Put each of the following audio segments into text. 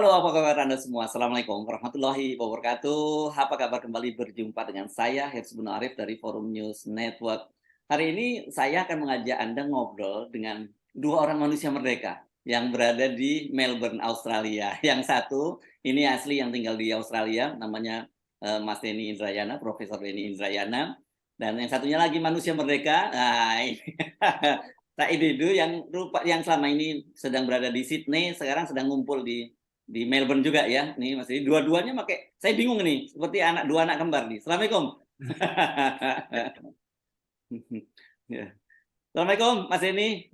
Halo, apa kabar Anda semua? Assalamualaikum warahmatullahi wabarakatuh. Apa kabar kembali berjumpa dengan saya, Hifzbun Arif dari Forum News Network. Hari ini saya akan mengajak Anda ngobrol dengan dua orang manusia merdeka yang berada di Melbourne, Australia. Yang satu, ini asli yang tinggal di Australia, namanya Mas Denny Indrayana, Profesor Denny Indrayana. Dan yang satunya lagi manusia merdeka, nah ini Said Didu yang selama ini sedang berada di Sydney, sekarang sedang ngumpul di Melbourne juga ya. Nih Mas Didi, dua-duanya pakai saya bingung nih, seperti dua anak kembar nih. Assalamualaikum. Ya. Assalamualaikum Mas Denny.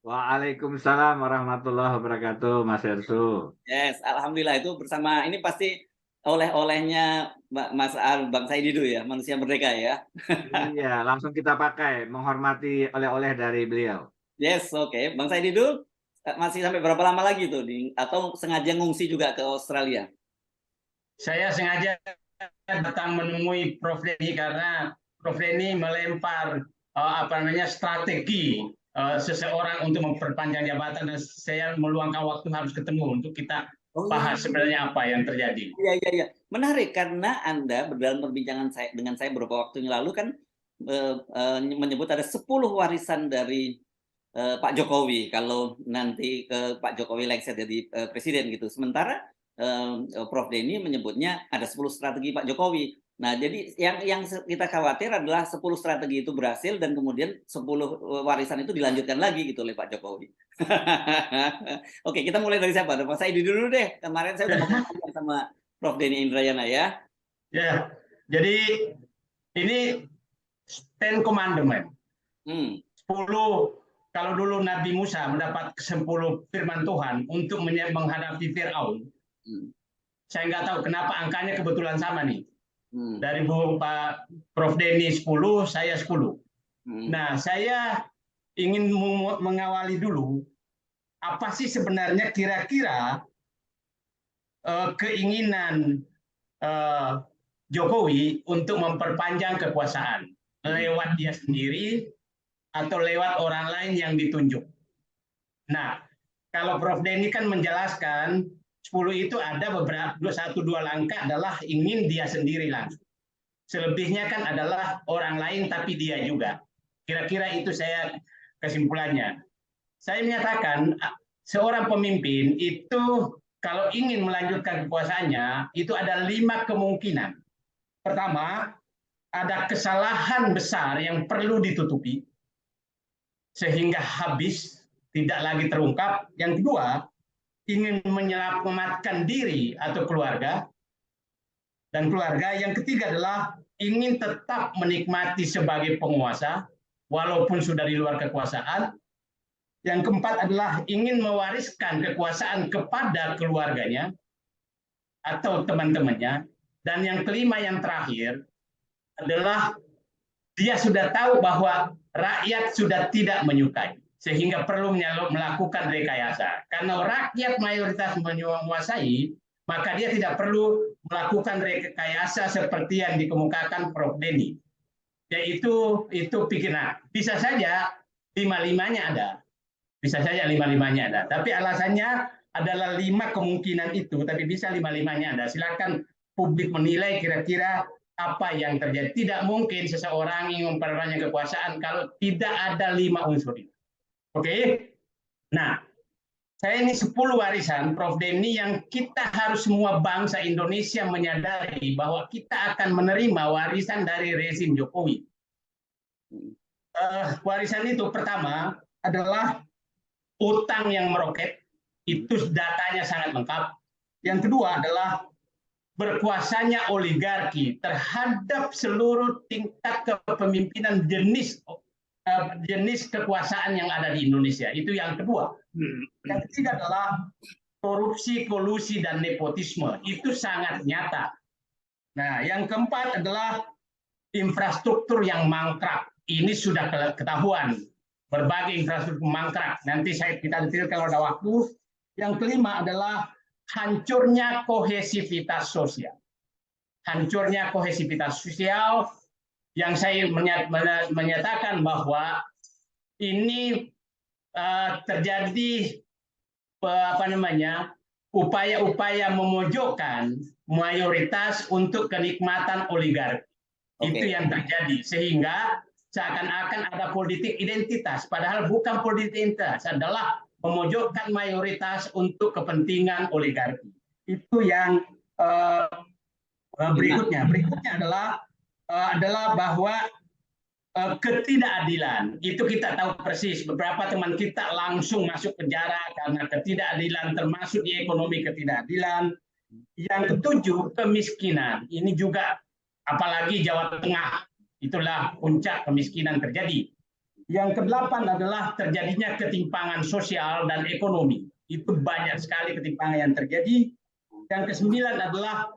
Waalaikumsalam warahmatullahi wabarakatuh, Mas Ersu. Yes, alhamdulillah itu bersama ini pasti oleh-olehnya Mas Bang Said Didu ya, manusia merdeka ya. Iya, langsung kita pakai menghormati oleh-oleh dari beliau. Yes, oke. Bang Said Didu masih sampai berapa lama lagi tuh atau sengaja ngungsi juga ke Australia? Saya sengaja datang menemui Prof. Denny karena Prof. Denny melempar strategi seseorang untuk memperpanjang jabatan, dan saya meluangkan waktu harus ketemu untuk kita Oh iya. bahas sebenarnya apa yang terjadi. Iya, iya, iya. Menarik karena Anda dalam perbincangan dengan saya beberapa waktu yang lalu kan menyebut ada 10 warisan dari Pak Jokowi kalau nanti Pak Jokowi lengser jadi presiden gitu. Sementara Prof Denny menyebutnya ada 10 strategi Pak Jokowi. Nah, jadi yang kita khawatir adalah 10 strategi itu berhasil dan kemudian 10 warisan itu dilanjutkan lagi gitu oleh Pak Jokowi. Oke, kita mulai dari siapa? Pak Saidi dulu deh. Kemarin saya udah ngomong sama Prof Denny Indrayana ya. Ya, jadi ini 10 commandment. 10, kalau dulu Nabi Musa mendapat 10 firman Tuhan untuk menghadapi Fir'aun, saya nggak tahu kenapa angkanya kebetulan sama nih. Dari Pak Prof Denny 10, saya 10. Nah, saya ingin mengawali dulu apa sih sebenarnya kira-kira keinginan Jokowi untuk memperpanjang kekuasaan lewat dia sendiri atau lewat orang lain yang ditunjuk. Nah, kalau Prof Denny kan menjelaskan 10 itu ada beberapa, 1-2 langkah adalah ingin dia sendiri langsung. Selebihnya kan adalah orang lain tapi dia juga. Kira-kira itu saya kesimpulannya. Saya menyatakan seorang pemimpin itu kalau ingin melanjutkan kekuasaannya itu ada 5 kemungkinan. Pertama, ada kesalahan besar yang perlu ditutupi sehingga habis, tidak lagi terungkap. Yang kedua, ingin menyelamatkan diri atau keluarga. Dan keluarga. Yang ketiga adalah ingin tetap menikmati sebagai penguasa, walaupun sudah di luar kekuasaan. Yang keempat adalah ingin mewariskan kekuasaan kepada keluarganya atau teman-temannya. Dan yang kelima, yang terakhir, adalah dia sudah tahu bahwa rakyat sudah tidak menyukai, sehingga perlu melakukan rekayasa. Karena rakyat mayoritas menguasai, maka dia tidak perlu melakukan rekayasa seperti yang dikemukakan Prof Denny. Yaitu pikiran. Bisa saja 5-5-nya ada. Bisa saja 5-5-nya ada. Tapi alasannya adalah 5 kemungkinan itu, tapi bisa 5-5-nya ada. Silakan publik menilai kira-kira apa yang terjadi. Tidak mungkin seseorang ingin memperpanjang kekuasaan kalau tidak ada 5 unsur itu. Oke? Nah, saya ini 10 warisan Prof Denny yang kita harus semua bangsa Indonesia menyadari bahwa kita akan menerima warisan dari rezim Jokowi. Warisan itu pertama adalah utang yang meroket, itu datanya sangat lengkap. Yang kedua adalah berkuasanya oligarki terhadap seluruh tingkat kepemimpinan jenis kekuasaan yang ada di Indonesia. Itu yang kedua. Yang ketiga adalah korupsi, kolusi, dan nepotisme. Itu sangat nyata. Nah, yang keempat adalah infrastruktur yang mangkrak. Ini sudah ketahuan. Berbagai infrastruktur mangkrak. Nanti kita detail kalau ada waktu. Yang kelima adalah hancurnya kohesivitas sosial. Hancurnya kohesivitas sosial yang saya menyatakan bahwa ini terjadi upaya-upaya memojokkan mayoritas untuk kenikmatan oligarki. Itu Oke. yang terjadi, sehingga seakan-akan ada politik identitas, padahal bukan politik identitas, adalah memojokkan mayoritas untuk kepentingan oligarki. Itu yang berikutnya. Berikutnya adalah bahwa ketidakadilan. Itu kita tahu persis. Beberapa teman kita langsung masuk penjara karena ketidakadilan, termasuk di ekonomi ketidakadilan. Yang ketujuh, kemiskinan. Ini juga apalagi Jawa Tengah, itulah puncak kemiskinan terjadi. Yang kedelapan adalah terjadinya ketimpangan sosial dan ekonomi. Itu banyak sekali ketimpangan yang terjadi. Yang kesembilan adalah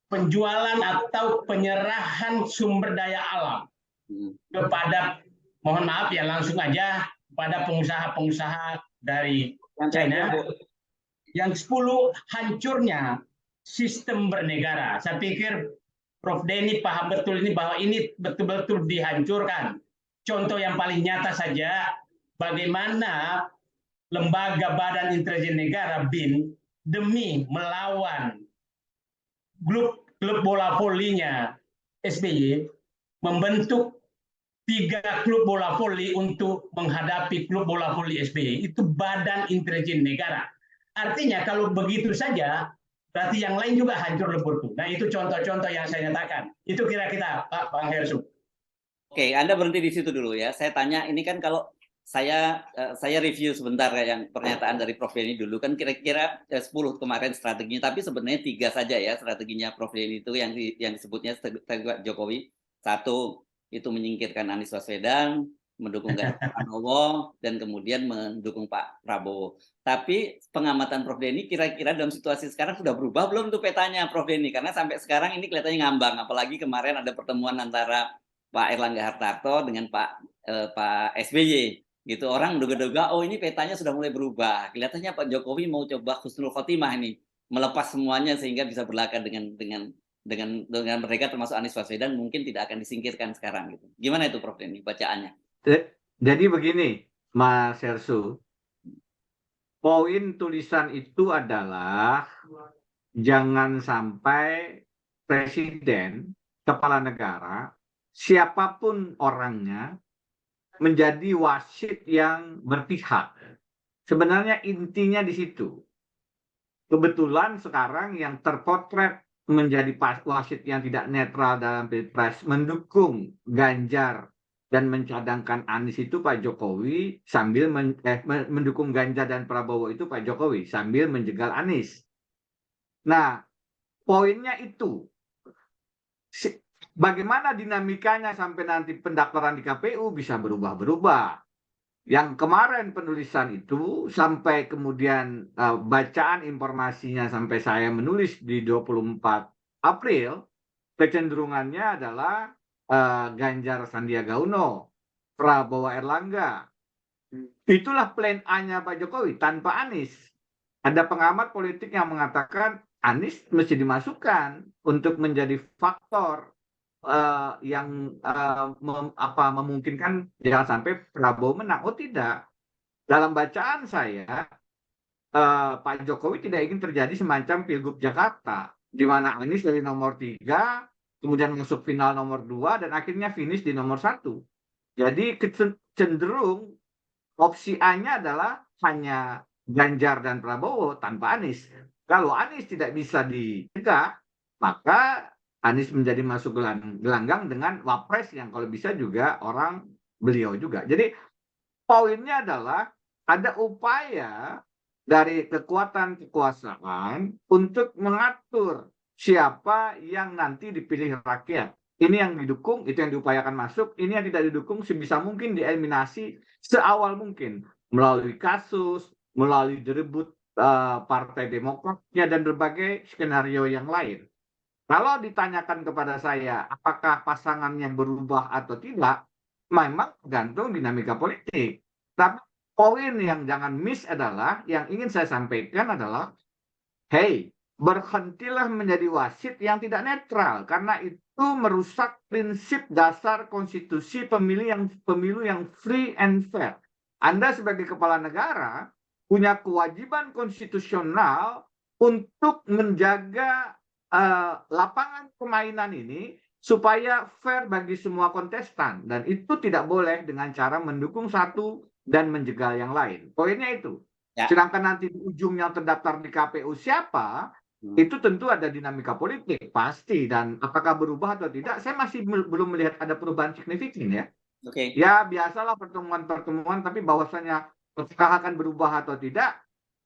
penjualan atau penyerahan sumber daya alam kepada, mohon maaf ya langsung aja, pada pengusaha-pengusaha dari China. Yang 10, hancurnya sistem bernegara. Saya pikir Prof. Denny paham betul ini, bahwa ini betul-betul dihancurkan. Contoh yang paling nyata saja, bagaimana lembaga Badan Intelijen Negara BIN demi melawan klub bola volinya SBY membentuk 3 klub bola voli untuk menghadapi klub bola voli SBY. Itu Badan Intelijen Negara. Artinya kalau begitu saja, berarti yang lain juga hancur lebur tuh. Nah, itu contoh-contoh yang saya nyatakan. Itu kira-kira, Pak Bang Hersu. Oke, Anda berhenti di situ dulu ya. Saya tanya, ini kan kalau saya review sebentar yang pernyataan dari Prof. Denny dulu, kan kira-kira 10 kemarin strateginya, tapi sebenarnya 3 saja ya strateginya Prof. Denny itu yang disebutnya strategi Jokowi. 1, itu menyingkirkan Anies Baswedan, mendukung Ganjar Pranowo, dan kemudian mendukung Pak Prabowo. Tapi pengamatan Prof. Denny kira-kira dalam situasi sekarang sudah berubah belum tuh petanya Prof. Denny? Karena sampai sekarang ini kelihatannya ngambang, apalagi kemarin ada pertemuan antara Pak Erlangga Hartarto dengan Pak SBY. Gitu, orang menduga-duga, oh ini petanya sudah mulai berubah. Kelihatannya Pak Jokowi mau coba husnul khotimah ini, melepas semuanya sehingga bisa berlaga dengan mereka, termasuk Anies Baswedan, mungkin tidak akan disingkirkan sekarang gitu. Gimana itu Prof. Denny bacaannya? Jadi begini, Mas Hersu, poin tulisan itu adalah jangan sampai presiden, kepala negara, siapapun orangnya, menjadi wasit yang berpihak. Sebenarnya intinya di situ. Kebetulan sekarang yang terpotret menjadi wasit yang tidak netral dalam Pilpres, mendukung Ganjar dan mencadangkan Anies itu Pak Jokowi, sambil mendukung Ganjar dan Prabowo itu Pak Jokowi sambil menjegal Anies. Nah, poinnya itu. Bagaimana dinamikanya sampai nanti pendaftaran di KPU bisa berubah-berubah. Yang kemarin penulisan itu sampai kemudian bacaan informasinya sampai saya menulis di 24 April, kecenderungannya adalah Ganjar Sandiaga Uno, Prabowo Erlangga. Itulah plan A-nya Pak Jokowi tanpa Anies. Ada pengamat politik yang mengatakan Anies mesti dimasukkan untuk menjadi faktor yang memungkinkan jangan sampai Prabowo menang. Oh tidak, dalam bacaan saya Pak Jokowi tidak ingin terjadi semacam Pilgub Jakarta, di mana Anies dari nomor 3, kemudian masuk final nomor 2, dan akhirnya finish di nomor 1. Jadi cenderung opsi A-nya adalah hanya Ganjar dan Prabowo tanpa Anies. Kalau Anies tidak bisa dicegah, maka Anies menjadi masuk gelanggang dengan wapres yang kalau bisa juga orang beliau juga. Jadi poinnya adalah ada upaya dari kekuatan kekuasaan untuk mengatur siapa yang nanti dipilih rakyat. Ini yang didukung, itu yang diupayakan masuk. Ini yang tidak didukung sebisa mungkin dieliminasi seawal mungkin melalui kasus, melalui direbut Partai Demokratnya dan berbagai skenario yang lain. Kalau ditanyakan kepada saya, apakah pasangannya berubah atau tidak, memang tergantung dinamika politik. Tapi poin yang jangan miss adalah, yang ingin saya sampaikan adalah, hey, berhentilah menjadi wasit yang tidak netral, karena itu merusak prinsip dasar konstitusi pemilu yang free and fair. Anda sebagai kepala negara punya kewajiban konstitusional untuk menjaga lapangan permainan ini supaya fair bagi semua kontestan, dan itu tidak boleh dengan cara mendukung satu dan menjegal yang lain. Poinnya itu. Ya. Sedangkan nanti di ujungnya terdaftar di KPU siapa, itu tentu ada dinamika politik pasti, dan apakah berubah atau tidak, saya masih belum melihat ada perubahan signifikan ya. Oke. Ya biasalah pertemuan-pertemuan, tapi bahwasanya apakah akan berubah atau tidak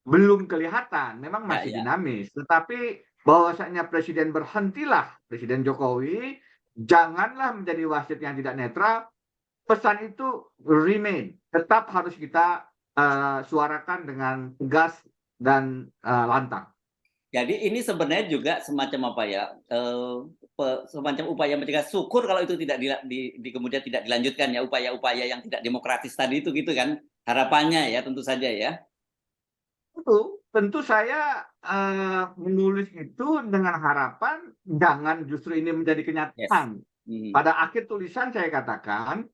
belum kelihatan, memang masih Ya. dinamis. Tetapi bahwasanya presiden berhentilah, Presiden Jokowi, janganlah menjadi wasit yang tidak netral. Pesan itu remain, tetap harus kita suarakan dengan tegas dan lantang. Jadi ini sebenarnya juga semacam apa ya, semacam upaya mencegah, syukur kalau itu tidak kemudian tidak dilanjutkan ya, upaya-upaya yang tidak demokratis tadi itu gitu kan, harapannya ya tentu saja ya. Tentu saya menulis itu dengan harapan jangan justru ini menjadi Yes. kenyataan. Pada akhir tulisan saya katakan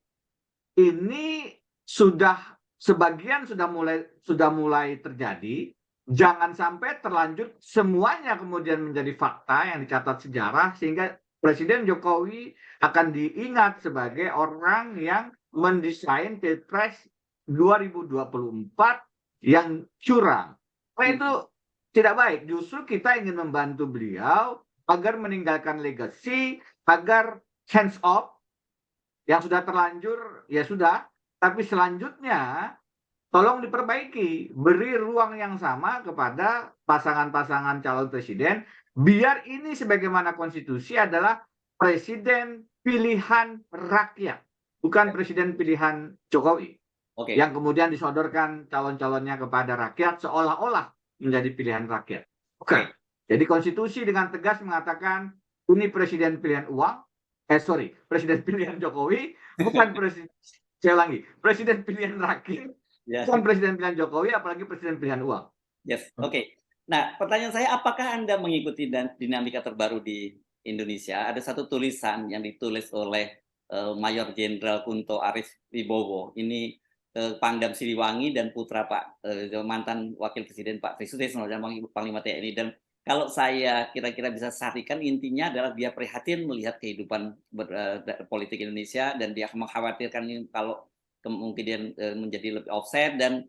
ini sebagian sudah mulai terjadi. Jangan sampai terlanjut semuanya kemudian menjadi fakta yang dicatat sejarah, sehingga Presiden Jokowi akan diingat sebagai orang yang mendesain Pilpres 2024 yang curang. Nah, itu tidak baik. Justru kita ingin membantu beliau agar meninggalkan legacy, agar hands off yang sudah terlanjur ya sudah, tapi selanjutnya tolong diperbaiki, beri ruang yang sama kepada pasangan-pasangan calon presiden, biar ini sebagaimana konstitusi adalah presiden pilihan rakyat, bukan presiden pilihan Jokowi. Oke. Yang kemudian disodorkan calon-calonnya kepada rakyat seolah-olah menjadi pilihan rakyat. Oke. Jadi konstitusi dengan tegas mengatakan ini presiden pilihan uang, presiden pilihan Jokowi, bukan presiden, saya ulangi, presiden pilihan rakyat. Ya. Bukan presiden pilihan Jokowi, apalagi presiden pilihan uang. Yes, oke. Nah, pertanyaan saya, apakah Anda mengikuti dinamika terbaru di Indonesia? Ada satu tulisan yang ditulis oleh Mayor Jenderal Kunto Aris Wibowo. Ini Pangdam Siliwangi dan putra Pak mantan Wakil Presiden Pak Tri Sutrisno dan Panglima TNI. Dan kalau saya kira-kira bisa sarikan, intinya adalah dia prihatin melihat kehidupan politik Indonesia, dan dia mengkhawatirkan kalau kemungkinan menjadi lebih offset, dan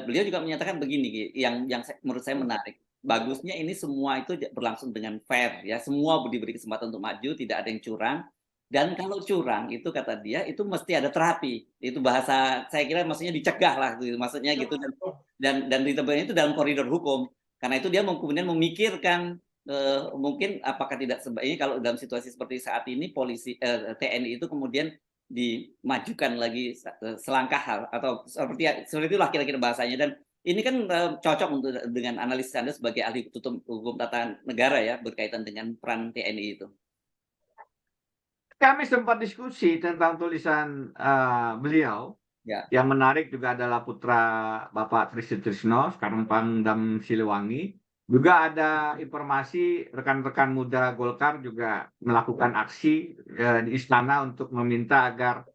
beliau juga menyatakan begini yang menurut saya menarik. Bagusnya ini semua itu berlangsung dengan fair ya, semua diberi kesempatan untuk maju, tidak ada yang curang. Dan kalau curang itu kata dia itu mesti ada terapi. Itu bahasa saya kira maksudnya dicegah lah gitu, maksudnya gitu, dan ditebaknya itu dalam koridor hukum. Karena itu dia kemudian memikirkan mungkin apakah tidak sebaiknya kalau dalam situasi seperti saat ini polisi TNI itu kemudian dimajukan lagi selangkah hal, atau seperti itulah kira-kira bahasanya. Dan ini kan cocok untuk dengan analisis Anda sebagai ahli hukum tata negara ya, berkaitan dengan peran TNI itu. Kami sempat diskusi tentang tulisan beliau. Ya. Yang menarik juga adalah putra Bapak Tri Sutrisno, sekarang Pangdam Siliwangi. Juga ada informasi rekan-rekan muda Golkar juga melakukan aksi di istana untuk meminta agar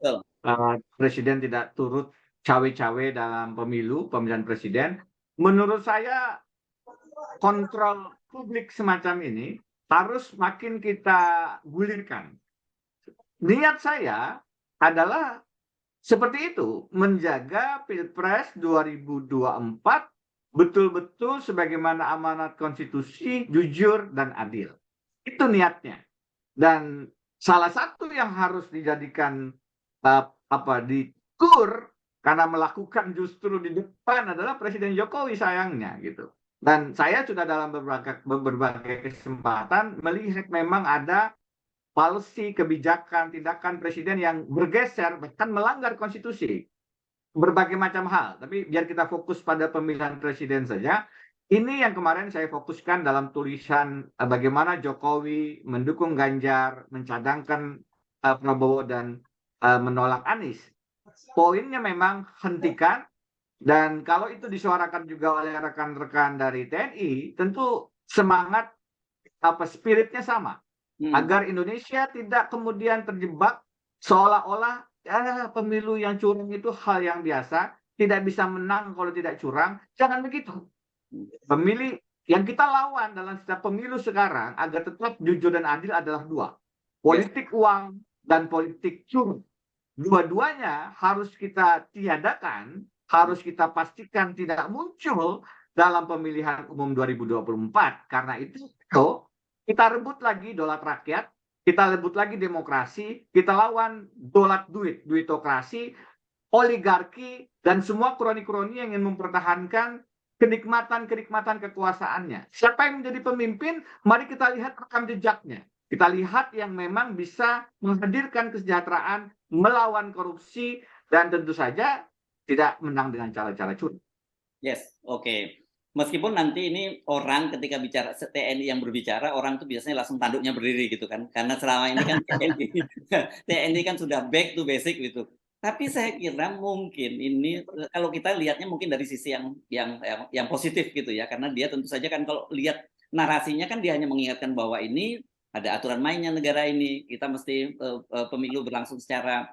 presiden tidak turut cawe-cawe dalam pemilihan presiden. Menurut saya kontrol publik semacam ini harus makin kita gulirkan. Niat saya adalah seperti itu, menjaga Pilpres 2024 betul-betul sebagaimana amanat konstitusi, jujur dan adil. Itu niatnya. Dan salah satu yang harus dijadikan dikur karena melakukan justru di depan adalah Presiden Jokowi sayangnya gitu. Dan saya sudah dalam berbagai kesempatan melihat memang ada policy, kebijakan, tindakan presiden yang bergeser, bahkan melanggar konstitusi. Berbagai macam hal. Tapi biar kita fokus pada pemilihan presiden saja. Ini yang kemarin saya fokuskan dalam tulisan bagaimana Jokowi mendukung Ganjar, mencadangkan Prabowo, dan menolak Anies. Poinnya memang hentikan, dan kalau itu disuarakan juga oleh rekan-rekan dari TNI, tentu semangat spiritnya sama. Agar Indonesia tidak kemudian terjebak seolah-olah pemilu yang curang itu hal yang biasa, tidak bisa menang kalau tidak curang. Jangan begitu. Pemilih Yang kita lawan dalam setiap pemilu sekarang agar tetap jujur dan adil adalah dua. Politik uang dan politik curang. Dua-duanya harus kita tiadakan, harus kita pastikan tidak muncul dalam pemilihan umum 2024. Karena itu kita rebut lagi dolat rakyat, kita rebut lagi demokrasi, kita lawan dolat duit, duitokrasi, oligarki, dan semua kroni-kroni yang ingin mempertahankan kenikmatan kekuasaannya. Siapa yang menjadi pemimpin, mari kita lihat rekam jejaknya. Kita lihat yang memang bisa menghadirkan kesejahteraan, melawan korupsi, dan tentu saja tidak menang dengan cara-cara curang. Yes, oke. Meskipun nanti ini orang ketika bicara TNI yang berbicara, orang tuh biasanya langsung tanduknya berdiri gitu kan. Karena selama ini kan TNI kan sudah back to basic gitu. Tapi saya kira mungkin ini kalau kita lihatnya mungkin dari sisi yang positif gitu ya, karena dia tentu saja kan kalau lihat narasinya kan dia hanya mengingatkan bahwa ini ada aturan mainnya negara ini, kita mesti pemilu berlangsung secara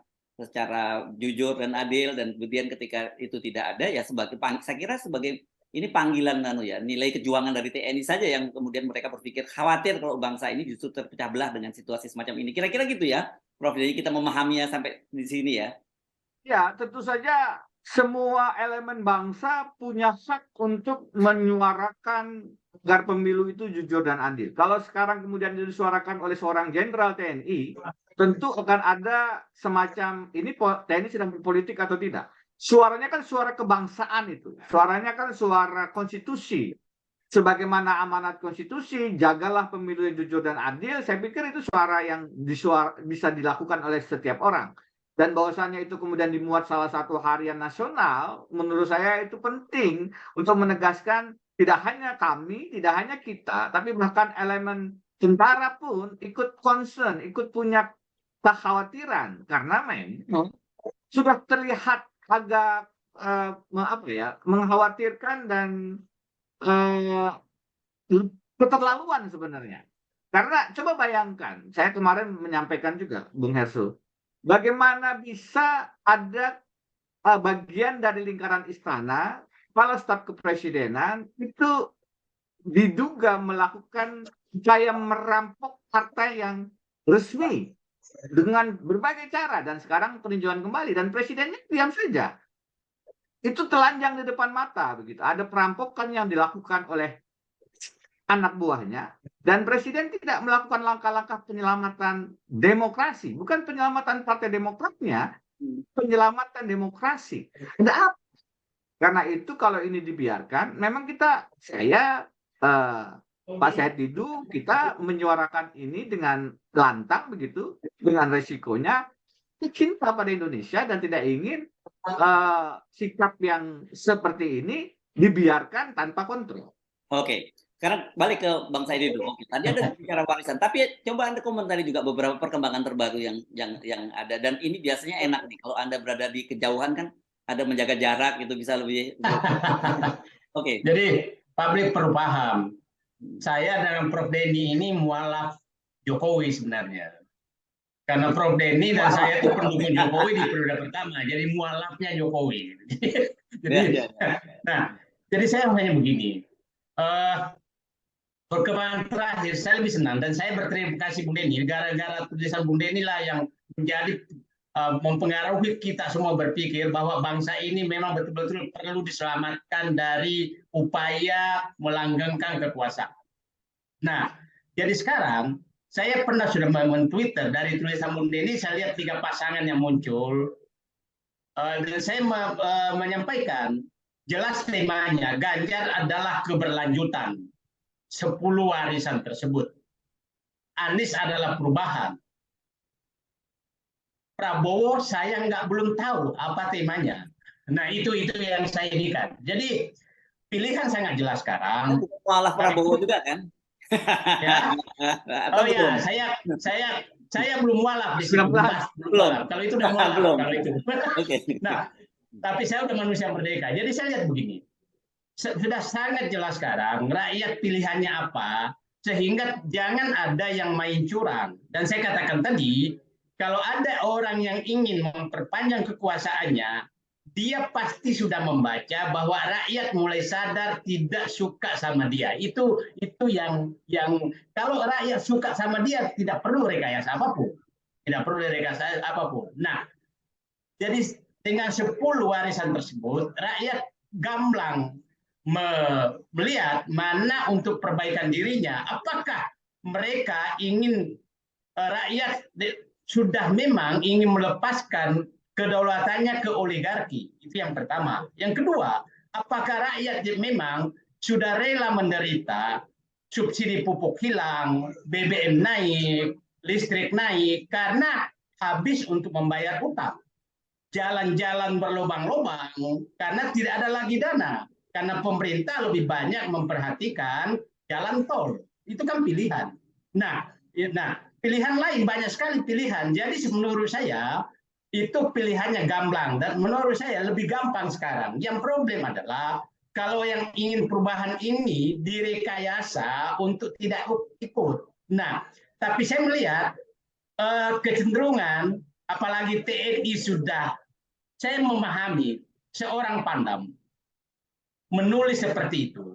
jujur dan adil, dan kemudian ketika itu tidak ada ya saya kira sebagai ini panggilan nilai kejuangan dari TNI saja yang kemudian mereka berpikir khawatir kalau bangsa ini justru terpecah belah dengan situasi semacam ini. Kira-kira gitu ya, Prof. Jadi kita memahaminya sampai di sini ya. Ya, tentu saja semua elemen bangsa punya hak untuk menyuarakan agar pemilu itu jujur dan adil. Kalau sekarang kemudian disuarakan oleh seorang jenderal TNI, tentu akan ada semacam ini TNI sedang berpolitik atau tidak. Suaranya kan suara kebangsaan itu. Suaranya kan suara konstitusi. Sebagaimana amanat konstitusi, jagalah pemilu yang jujur dan adil. Saya pikir itu suara yang bisa dilakukan oleh setiap orang. Dan bahwasannya itu kemudian dimuat salah satu harian nasional, menurut saya itu penting untuk menegaskan tidak hanya kami, tidak hanya kita, tapi bahkan elemen tentara pun ikut concern, ikut punya kekhawatiran. Karena memang sudah terlihat agak mengkhawatirkan dan keterlaluan sebenarnya. Karena coba bayangkan, saya kemarin menyampaikan juga, Bung Hersu, bagaimana bisa ada bagian dari lingkaran istana, kepala staf kepresidenan itu diduga melakukan upaya merampok partai yang resmi dengan berbagai cara, dan sekarang peninjauan kembali, dan presidennya diam saja. Itu telanjang di depan mata begitu. Ada perampokan yang dilakukan oleh anak buahnya, dan presiden tidak melakukan langkah-langkah penyelamatan demokrasi, bukan penyelamatan partai demokratnya, penyelamatan demokrasi. Ada apa? Karena itu kalau ini dibiarkan, memang saya Pak Said Didu, kita menyuarakan ini dengan lantang begitu, dengan resikonya cinta pada Indonesia dan tidak ingin sikap yang seperti ini dibiarkan tanpa kontrol. Oke. Sekarang balik ke Bang Said dulu. Oke, tadi ada bicara warisan, tapi coba Anda komentari juga beberapa perkembangan terbaru yang ada, dan ini biasanya enak nih kalau Anda berada di kejauhan kan ada menjaga jarak gitu, bisa lebih. Oke. Jadi publik perlu paham, saya dengan Prof. Denny ini mualaf Jokowi sebenarnya. Karena Prof. Denny dan saya itu pendukung Jokowi di periode pertama, jadi mualafnya Jokowi. Jadi saya hanya begini. Perkembangan terakhir saya lebih senang, dan saya berterima kasih Bung Denny, gara-gara tulisan Bung Denny lah yang menjadi mempengaruhi kita semua berpikir bahwa bangsa ini memang betul-betul perlu diselamatkan dari upaya melanggengkan kekuasaan. Nah, jadi sekarang saya pernah sudah men-Twitter dari tulisan Bung Denny, saya lihat 3 pasangan yang muncul, dan saya menyampaikan jelas temanya, Ganjar adalah keberlanjutan 10 warisan tersebut. Anies adalah perubahan. Prabowo saya belum tahu apa temanya. Nah itu yang saya inikan. Jadi pilihan sangat jelas sekarang. Malah Prabowo juga kan? Ya. Oh ya, saya belum mualaf di sini. Belum. Kalau itu udah mualaf. Kalau itu. Nah, tapi saya udah manusia merdeka. Jadi saya lihat begini. Sudah sangat jelas sekarang rakyat pilihannya apa, sehingga jangan ada yang main curang. Dan saya katakan tadi, kalau ada orang yang ingin memperpanjang kekuasaannya, dia pasti sudah membaca bahwa rakyat mulai sadar tidak suka sama dia. Itu yang kalau rakyat suka sama dia tidak perlu rekayasa apapun. Tidak perlu rekayasa apapun. Nah, jadi dengan 10 warisan tersebut, rakyat gamblang melihat mana untuk perbaikan dirinya. Apakah mereka ingin rakyat sudah memang ingin melepaskan kedaulatannya ke oligarki. Itu yang pertama. Yang kedua, apakah rakyat memang sudah rela menderita subsidi pupuk hilang, BBM naik, listrik naik, karena habis untuk membayar utang. Jalan-jalan berlubang-lubang karena tidak ada lagi dana. Karena pemerintah lebih banyak memperhatikan jalan tol. Itu kan pilihan. Nah, pilihan lain banyak sekali pilihan. Jadi menurut saya itu pilihannya gamblang dan menurut saya lebih gampang sekarang. Yang problem adalah kalau yang ingin perubahan ini direkayasa untuk tidak ikut. Nah, tapi saya melihat kecenderungan apalagi TNI sudah, saya memahami seorang Pangdam menulis seperti itu.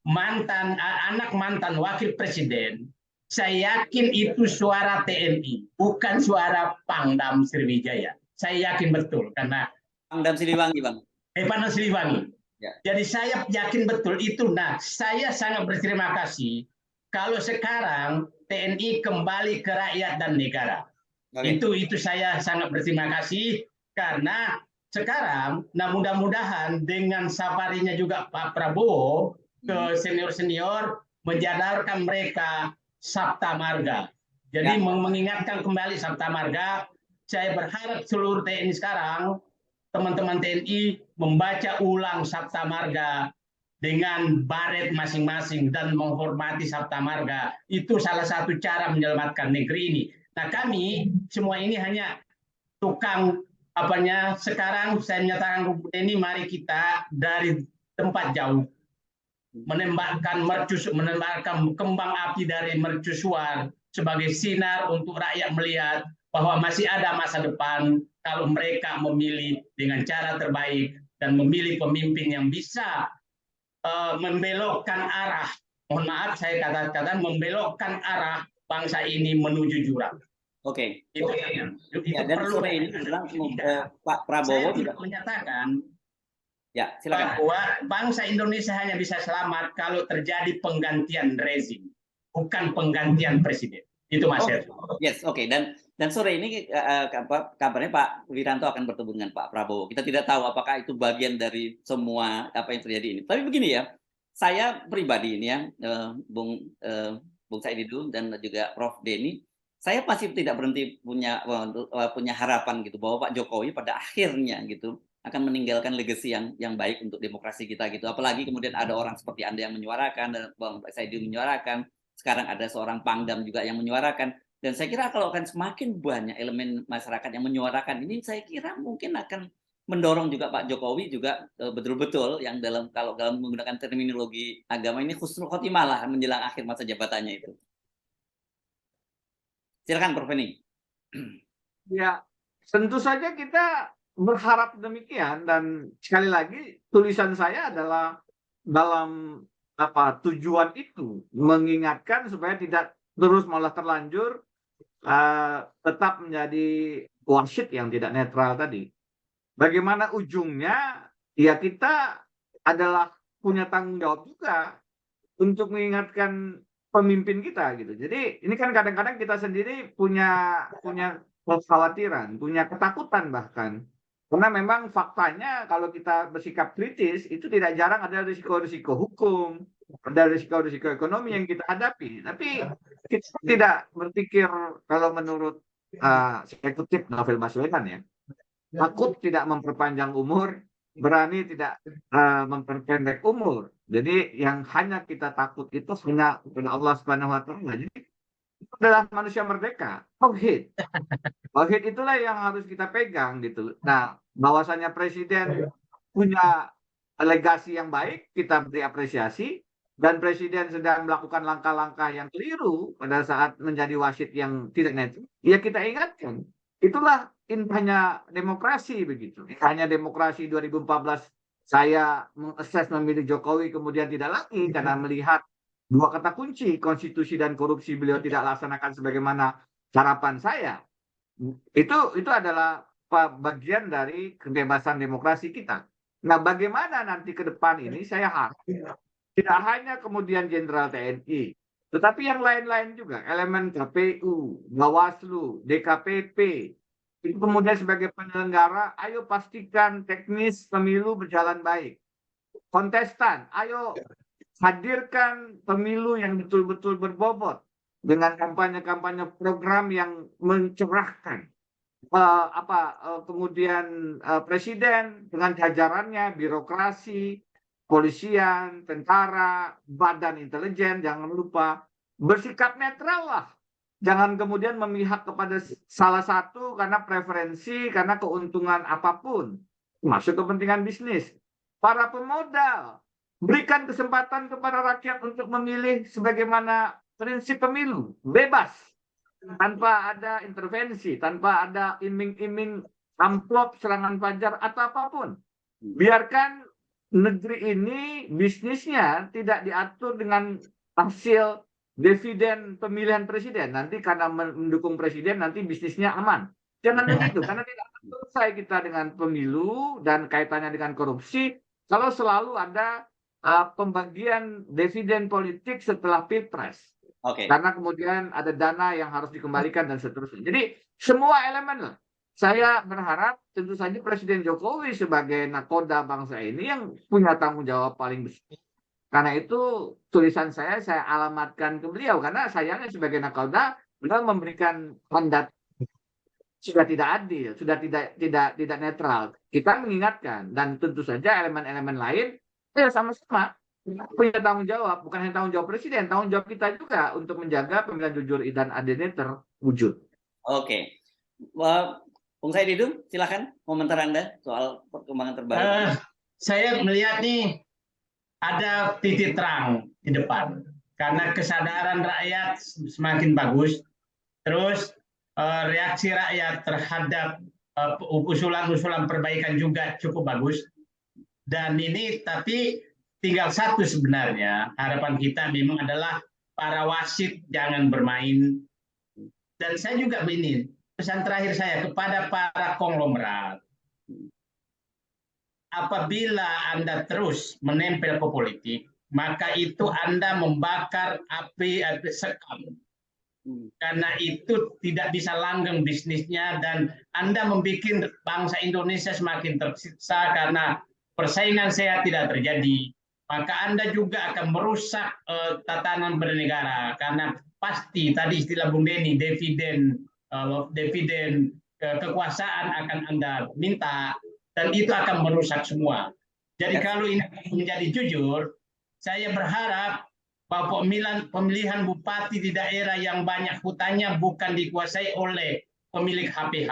Anak mantan wakil presiden, saya yakin itu suara TNI, bukan suara Pangdam Sriwijaya. Saya yakin betul karena Pangdam Siliwangi, Bang. Pangdam Siliwangi. Ya. Jadi saya yakin betul itu. Nah, saya sangat berterima kasih kalau sekarang TNI kembali ke rakyat dan negara. Oke. Itu saya sangat berterima kasih karena sekarang, nah mudah-mudahan dengan safarinya juga Pak Prabowo ke senior-senior menjadarkan mereka Sabta Marga. Jadi mengingatkan kembali Sabta Marga. Saya berharap seluruh TNI sekarang, teman-teman TNI membaca ulang Sabta Marga dengan baret masing-masing dan menghormati Sabta Marga. Itu salah satu cara menyelamatkan negeri ini. Nah, kami semua ini hanya tukang sekarang saya menyatakan ini mari kita dari tempat jauh menembakkan kembang api dari mercusuar sebagai sinar untuk rakyat melihat bahwa masih ada masa depan kalau mereka memilih dengan cara terbaik dan memilih pemimpin yang bisa membelokkan arah, mohon maaf saya katakan membelokkan arah bangsa ini menuju jurang. Oke. Itu Ya, dan perlu. sore ini bilang Pak Prabowo juga menyatakan ya, silakan. bahwa bangsa Indonesia hanya bisa selamat kalau terjadi penggantian rezim, bukan penggantian presiden. Itu Mas Her. Yes, oke. Dan sore ini kabarnya Pak Wiranto akan bertemu dengan Pak Prabowo. Kita tidak tahu apakah itu bagian dari semua apa yang terjadi ini. Tapi begini ya, saya pribadi ini ya, Bung Said dan juga Prof Denny, saya masih tidak berhenti punya harapan gitu bahwa Pak Jokowi pada akhirnya gitu akan meninggalkan legacy yang baik untuk demokrasi kita gitu. Apalagi kemudian ada orang seperti Anda yang menyuarakan dan Bang Said menyuarakan, sekarang ada seorang Pangdam juga yang menyuarakan. Dan saya kira kalau akan semakin banyak elemen masyarakat yang menyuarakan ini, saya kira mungkin akan mendorong juga Pak Jokowi juga betul-betul yang kalau dalam menggunakan terminologi agama ini husnul khotimah lah menjelang akhir masa jabatannya itu. Silakan Prof. Denny. Ya, tentu saja kita berharap demikian dan sekali lagi tulisan saya adalah dalam tujuan itu mengingatkan supaya tidak terus malah terlanjur tetap menjadi wasit yang tidak netral tadi. Bagaimana ujungnya? Ya kita adalah punya tanggung jawab juga untuk mengingatkan pemimpin kita gitu. Jadi ini kan kadang-kadang kita sendiri punya kekhawatiran, punya ketakutan bahkan. Karena memang faktanya kalau kita bersikap kritis itu tidak jarang ada risiko-risiko hukum, ada risiko-risiko ekonomi yang kita hadapi. Tapi kita tidak berpikir kalau menurut saya kutip novel Baswedan ya, takut tidak memperpanjang umur, berani tidak memperpendek umur. Jadi yang hanya kita takut itu hanya kepada Allah Subhanahu wa taala. Jadi itu adalah manusia merdeka. Tauhid. Tauhid itulah yang harus kita pegang gitu. Nah, bahwasanya presiden punya legasi yang baik, kita beri apresiasi, dan presiden sedang melakukan langkah-langkah yang keliru pada saat menjadi wasit yang tidak netral, ya kita ingatkan. Itulah indahnya demokrasi begitu. Indahnya demokrasi 2014 saya mengakses memilih Jokowi kemudian tidak lagi karena melihat dua kata kunci konstitusi dan korupsi beliau tidak laksanakan sebagaimana harapan saya. Itu adalah bagian dari kebebasan demokrasi kita. Nah, bagaimana nanti ke depan ini saya harap tidak hanya kemudian Jenderal TNI, tetapi yang lain-lain juga, elemen KPU, Bawaslu, DKPP, itu kemudian sebagai penyelenggara, ayo pastikan teknis pemilu berjalan baik. Kontestan, ayo hadirkan pemilu yang betul-betul berbobot dengan kampanye-kampanye program yang mencerahkan. Kemudian presiden dengan jajarannya, birokrasi, polisian, tentara, badan intelijen, jangan lupa bersikap netral lah. Jangan kemudian memihak kepada salah satu karena preferensi, karena keuntungan apapun, masuk kepentingan bisnis. Para pemodal, berikan kesempatan kepada rakyat untuk memilih sebagaimana prinsip pemilu, bebas, tanpa ada intervensi, tanpa ada iming-iming amplop, serangan fajar, atau apapun. Biarkan negeri ini bisnisnya tidak diatur dengan hasil dividen pemilihan presiden. Nanti karena mendukung presiden, nanti bisnisnya aman. Jangan begitu, karena tidak akan selesai kita dengan pemilu dan kaitannya dengan korupsi kalau selalu ada pembagian dividen politik setelah pilpres. Oke. Karena kemudian ada dana yang harus dikembalikan dan seterusnya. Jadi semua elemen lah. Saya berharap tentu saja Presiden Jokowi sebagai nakoda bangsa ini yang punya tanggung jawab paling besar. Karena itu tulisan saya alamatkan ke beliau karena sayangnya sebagai nakoda beliau memberikan mandat sudah tidak adil, sudah tidak netral. Kita mengingatkan dan tentu saja elemen-elemen lain ya sama-sama punya tanggung jawab, bukan hanya tanggung jawab presiden, tanggung jawab kita juga untuk menjaga pemilihan jujur dan adil ini terwujud. Oke. Bung Said Didu, silakan komentar Anda soal perkembangan terbaru. Saya melihat nih ada titik terang di depan karena kesadaran rakyat semakin bagus, terus reaksi rakyat terhadap usulan-usulan perbaikan juga cukup bagus, dan ini tapi tinggal satu sebenarnya harapan kita memang adalah para wasit jangan bermain, dan saya juga begini pesan terakhir saya kepada para konglomerat. Apabila Anda terus menempel ke politik, maka itu Anda membakar api sekam. Karena itu tidak bisa langgeng bisnisnya dan Anda membuat bangsa Indonesia semakin tersiksa karena persaingan sehat tidak terjadi. Maka Anda juga akan merusak tatanan bernegara karena pasti tadi istilah Bung Denny dividen kekuasaan akan Anda minta. Dan itu akan merusak semua. Jadi kalau ini menjadi jujur, saya berharap bahwa pemilihan bupati di daerah yang banyak hutannya bukan dikuasai oleh pemilik HPH,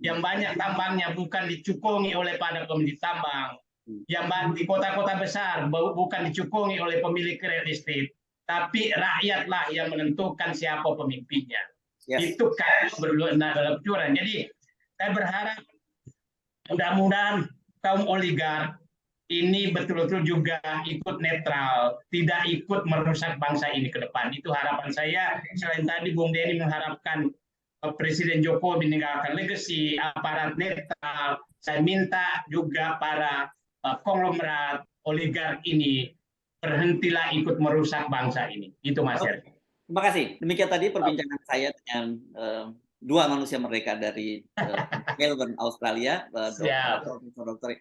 yang banyak tambangnya bukan dicukungi oleh para pemilik tambang, yang di kota-kota besar bukan dicukungi oleh pemilik real estate, tapi rakyatlah yang menentukan siapa pemimpinnya. Yes. Itu kan berlucuran. Jadi saya berharap mudah-mudahan kaum oligark ini betul-betul juga ikut netral, tidak ikut merusak bangsa ini ke depan. Itu harapan saya. Selain tadi Bung Denny mengharapkan Presiden Jokowi meninggalkan legacy, aparat netral, saya minta juga para konglomerat oligark ini berhentilah ikut merusak bangsa ini. Itu Mas Herdi. Terima kasih. Demikian tadi perbincangan saya dengan dua manusia merdeka dari Melbourne, Australia, Dr.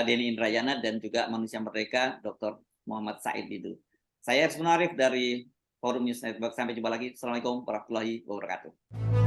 Denny Indrayana dan juga manusia merdeka Dr. Muhammad Said Didu. Saya Hersbun Arif dari Forum News Network. Sampai jumpa lagi. Assalamualaikum warahmatullahi wabarakatuh.